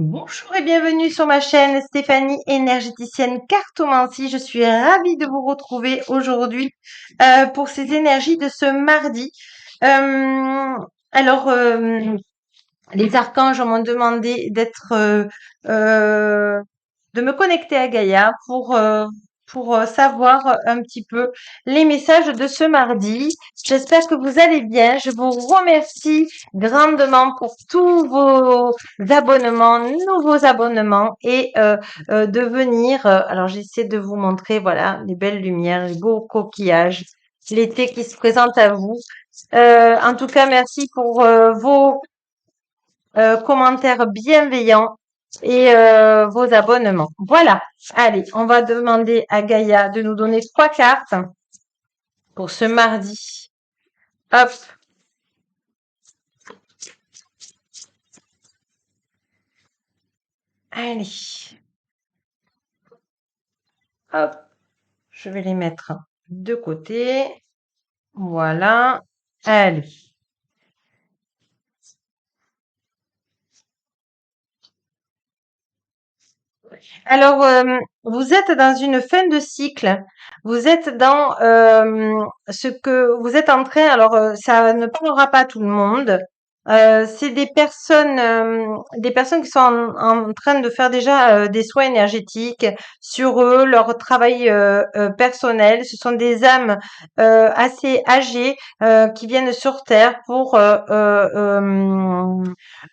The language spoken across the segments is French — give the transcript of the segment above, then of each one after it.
Bonjour et bienvenue sur ma chaîne Stéphanie, énergéticienne cartomancie. Je suis ravie de vous retrouver aujourd'hui pour ces énergies de ce mardi. Euh, alors, les archanges m'ont demandé de me connecter à Gaïa pour savoir un petit peu les messages de ce mardi. J'espère que vous allez bien. Je vous remercie grandement pour tous vos abonnements, nouveaux abonnements et de venir. Alors, j'essaie de vous montrer, voilà, les belles lumières, les beaux coquillages, l'été qui se présente à vous. En tout cas, merci pour vos commentaires bienveillants et vos abonnements. Voilà. Allez, on va demander à Gaïa de nous donner 3 cartes pour ce mardi. Hop. Allez. Hop. Je vais les mettre de côté. Voilà. Allez. Alors, vous êtes dans une fin de cycle. Vous êtes dans ce que vous êtes en train. Alors, ça ne parlera pas à tout le monde. C'est des personnes qui sont en train de faire déjà des soins énergétiques sur eux, leur travail personnel. Ce sont des âmes assez âgées qui viennent sur Terre pour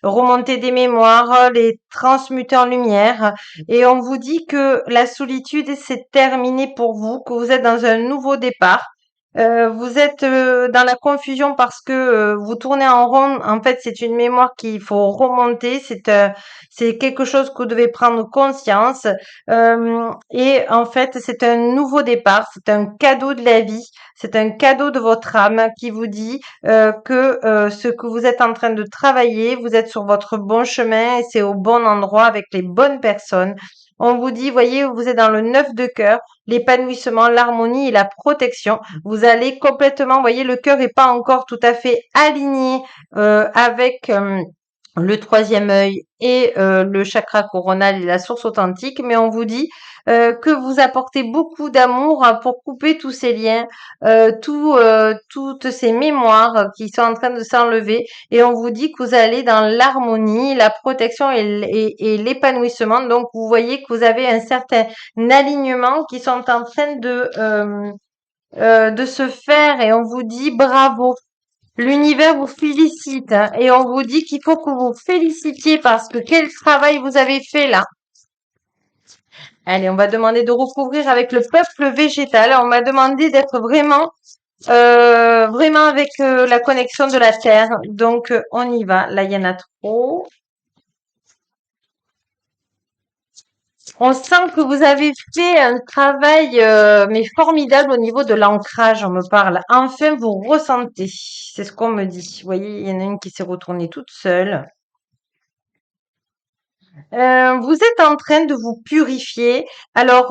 remonter des mémoires, les transmuter en lumière. Et on vous dit que la solitude, c'est terminé pour vous, que vous êtes dans un nouveau départ. Vous êtes dans la confusion parce que vous tournez en rond. En fait, c'est une mémoire qu'il faut remonter. C'est quelque chose que vous devez prendre conscience. Et en fait, c'est un nouveau départ. C'est un cadeau de la vie. C'est un cadeau de votre âme qui vous dit que ce que vous êtes en train de travailler, vous êtes sur votre bon chemin et c'est au bon endroit avec les bonnes personnes. On vous dit, voyez, vous êtes dans le 9 de cœur, l'épanouissement, l'harmonie et la protection. Vous allez complètement, voyez, le cœur n'est pas encore tout à fait aligné avec le troisième œil et le chakra coronal et la source authentique, mais on vous dit que vous apportez beaucoup d'amour pour couper tous ces liens, toutes ces mémoires qui sont en train de s'enlever, et on vous dit que vous allez dans l'harmonie, la protection et l'épanouissement. Donc vous voyez que vous avez un certain alignement qui sont en train de se faire, et on vous dit bravo. L'univers vous félicite hein, et on vous dit qu'il faut que vous félicitiez parce que quel travail vous avez fait là. Allez, on va demander de recouvrir avec le peuple végétal. On m'a demandé d'être vraiment avec la connexion de la terre. Donc on y va. Là, il y en a trop. On sent que vous avez fait un travail mais formidable au niveau de l'ancrage, on me parle. Enfin, vous ressentez. C'est ce qu'on me dit. Vous voyez, il y en a une qui s'est retournée toute seule. Vous êtes en train de vous purifier. Alors,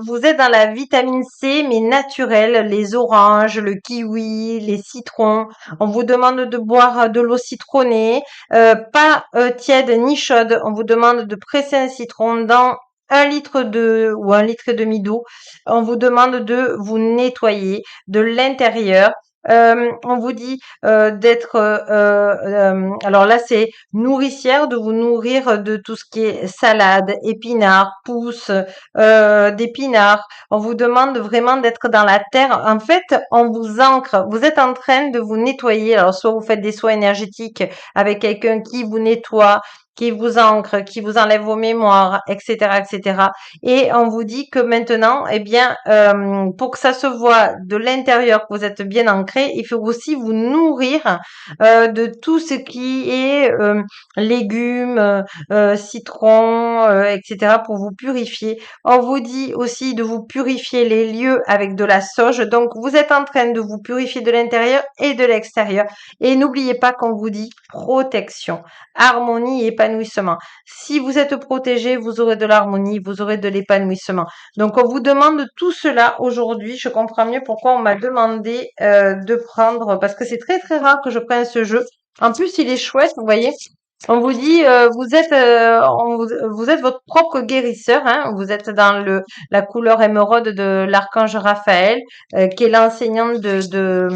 vous êtes dans la vitamine C, mais naturelle, les oranges, le kiwi, les citrons. On vous demande de boire de l'eau citronnée, pas tiède ni chaude. On vous demande de presser un citron dans 1 litre ou 1 litre et demi d'eau. On vous demande de vous nettoyer de l'intérieur. On vous dit d'être, alors là, c'est nourricière, de vous nourrir de tout ce qui est salade, épinards, pousses, d'épinards. On vous demande vraiment d'être dans la terre. En fait, on vous ancre. Vous êtes en train de vous nettoyer. Alors, soit vous faites des soins énergétiques avec quelqu'un qui vous nettoie, qui vous ancre, qui vous enlève vos mémoires, etc., etc. Et on vous dit que maintenant, eh bien, pour que ça se voit de l'intérieur, que vous êtes bien ancré, il faut aussi vous nourrir de tout ce qui est légumes, citron, etc. pour vous purifier. On vous dit aussi de vous purifier les lieux avec de la sauge. Donc, vous êtes en train de vous purifier de l'intérieur et de l'extérieur. Et n'oubliez pas qu'on vous dit protection, harmonie et épanouissement. Si vous êtes protégé, vous aurez de l'harmonie, vous aurez de l'épanouissement. Donc, on vous demande tout cela aujourd'hui. Je comprends mieux pourquoi on m'a demandé de prendre, parce que c'est très très rare que je prenne ce jeu. En plus, il est chouette, vous voyez. On vous dit, vous êtes votre propre guérisseur, hein. Vous êtes dans la couleur émeraude de l'archange Raphaël, qui est l'enseignante de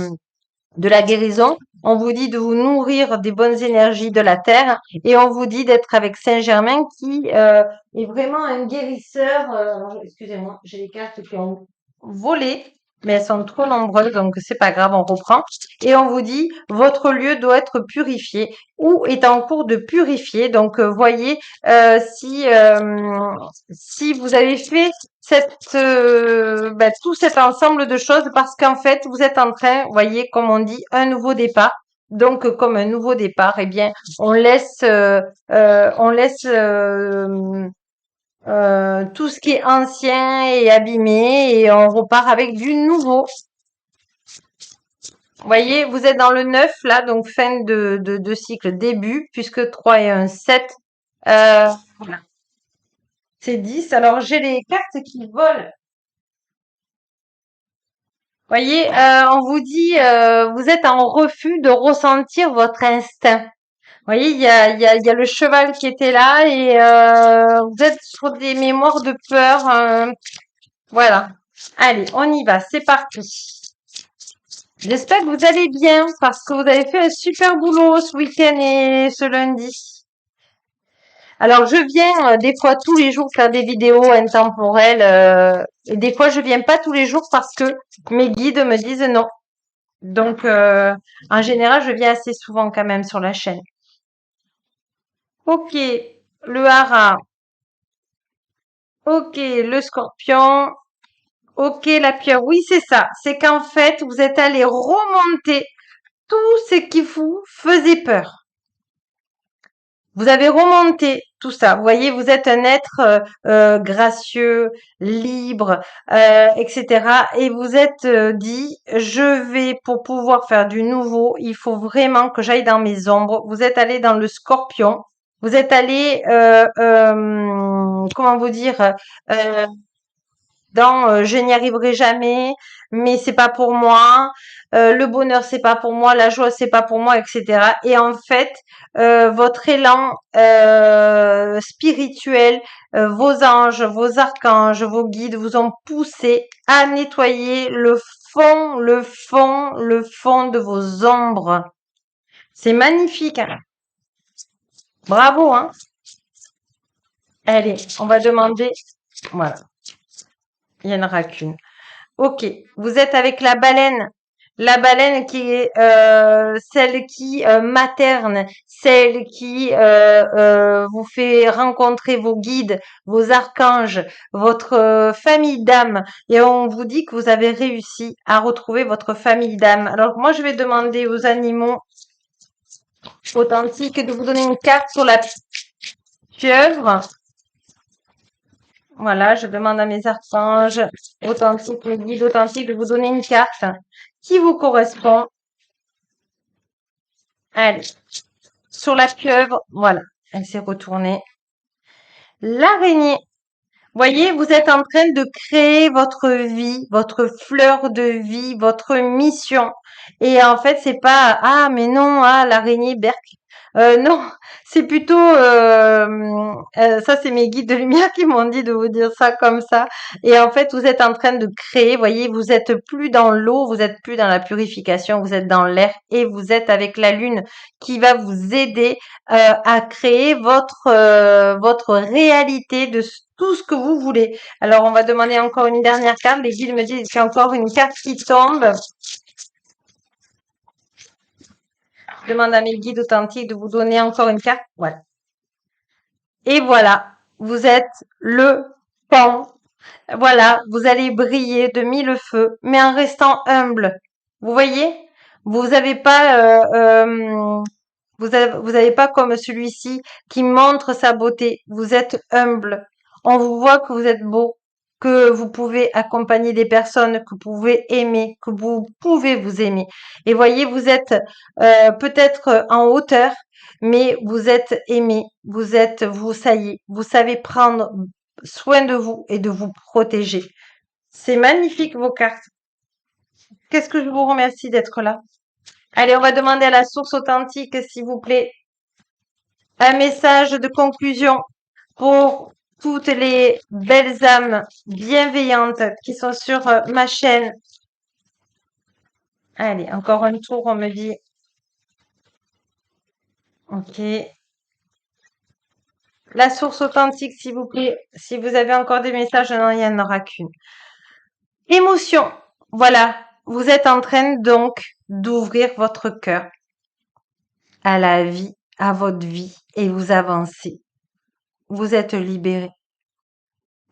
la guérison. On vous dit de vous nourrir des bonnes énergies de la terre et on vous dit d'être avec Saint-Germain qui est vraiment un guérisseur. Excusez-moi, j'ai les cartes qui ont volé, mais elles sont trop nombreuses, donc c'est pas grave, on reprend. Et on vous dit votre lieu doit être purifié ou est en cours de purifier. Donc voyez si vous avez fait tout cet ensemble de choses parce qu'en fait, vous êtes en train, vous voyez, comme on dit, un nouveau départ. Donc, comme un nouveau départ, eh bien, on laisse tout ce qui est ancien et abîmé et on repart avec du nouveau. Vous voyez, vous êtes dans le 9 là, donc fin de cycle, début, puisque 3 et 1, 7. Voilà, c'est 10. Alors, j'ai les cartes qui volent. Voyez, on vous dit, vous êtes en refus de ressentir votre instinct. Voyez, il y a le cheval qui était là et vous êtes sur des mémoires de peur. Voilà. Allez, on y va, c'est parti. J'espère que vous allez bien parce que vous avez fait un super boulot ce week-end et ce lundi. Alors, je viens des fois tous les jours faire des vidéos intemporelles et des fois je viens pas tous les jours parce que mes guides me disent non. Donc, en général, je viens assez souvent quand même sur la chaîne. Ok, le hara. Ok, le scorpion. Ok, la pieuvre. Oui, c'est ça. C'est qu'en fait, vous êtes allé remonter tout ce qui vous faisait peur. Vous avez remonté tout ça. Vous voyez, vous êtes un être gracieux, libre, etc. Et vous êtes dit, je vais, pour pouvoir faire du nouveau, il faut vraiment que j'aille dans mes ombres. Vous êtes allé dans le scorpion. Vous êtes allé, comment vous dire, euh, dans je n'y arriverai jamais, mais c'est pas pour moi, le bonheur c'est pas pour moi, la joie c'est pas pour moi, etc. Et en fait, votre élan spirituel, vos anges, vos archanges, vos guides vous ont poussé à nettoyer le fond de vos ombres. C'est magnifique, hein. Bravo, hein. Allez, on va demander. Voilà, il y en aura qu'une. Ok, vous êtes avec la baleine. La baleine qui est celle qui materne, celle qui vous fait rencontrer vos guides, vos archanges, votre famille d'âmes. Et on vous dit que vous avez réussi à retrouver votre famille d'âmes. Alors moi, je vais demander aux animaux authentiques de vous donner une carte sur la pieuvre. Voilà, je demande à mes archanges authentiques, mes guides authentiques de vous donner une carte qui vous correspond. Allez, sur la pieuvre, voilà, elle s'est retournée. L'araignée. Voyez, vous êtes en train de créer votre vie, votre fleur de vie, votre mission. Et en fait, c'est pas ah mais non, ah l'araignée Berk. Non, c'est plutôt ça c'est mes guides de lumière qui m'ont dit de vous dire ça comme ça. Et en fait, vous êtes en train de créer, voyez, vous êtes plus dans l'eau, vous êtes plus dans la purification, vous êtes dans l'air et vous êtes avec la lune qui va vous aider à créer votre réalité de tout ce que vous voulez. Alors, on va demander encore une dernière carte. Les guides me disent qu'il y a encore une carte qui tombe. Je demande à mes guides authentiques de vous donner encore une carte. Voilà. Et voilà, vous êtes le pan. Voilà, vous allez briller de mille feux, mais en restant humble. Vous voyez? Vous n'avez pas vous avez pas comme celui-ci qui montre sa beauté. Vous êtes humble. On vous voit que vous êtes beau, que vous pouvez accompagner des personnes, que vous pouvez aimer, que vous pouvez vous aimer. Et voyez, vous êtes peut-être en hauteur, mais vous êtes aimé. Ça y est, vous savez prendre soin de vous et de vous protéger. C'est magnifique vos cartes. Qu'est-ce que je vous remercie d'être là. Allez, on va demander à la source authentique, s'il vous plaît. Un message de conclusion pour toutes les belles âmes bienveillantes qui sont sur ma chaîne. Allez, encore un tour, on me dit. Ok. La source authentique, s'il vous plaît. Si vous avez encore des messages, non, il n'y en aura qu'une. Émotion. Voilà. Vous êtes en train donc d'ouvrir votre cœur à la vie, à votre vie, et vous avancez. Vous êtes libérés.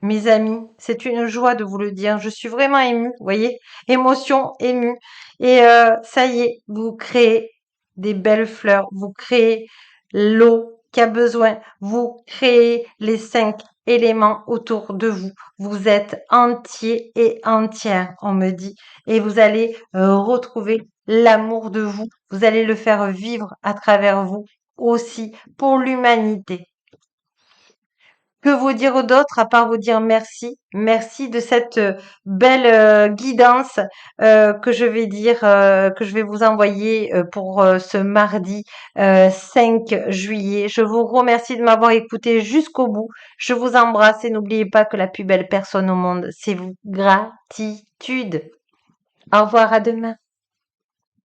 Mes amis, c'est une joie de vous le dire. Je suis vraiment émue, vous voyez, émotion, émue. Et ça y est, vous créez des belles fleurs, vous créez l'eau qui a besoin, vous créez les 5 éléments autour de vous. Vous êtes entier et entière, on me dit, et vous allez retrouver l'amour de vous. Vous allez le faire vivre à travers vous aussi pour l'humanité. Que vous dire d'autre à part vous dire merci? Merci de cette belle guidance que je vais vous envoyer pour ce mardi 5 juillet. Je vous remercie de m'avoir écouté jusqu'au bout. Je vous embrasse et n'oubliez pas que la plus belle personne au monde, c'est vous. Gratitude. Au revoir, à demain.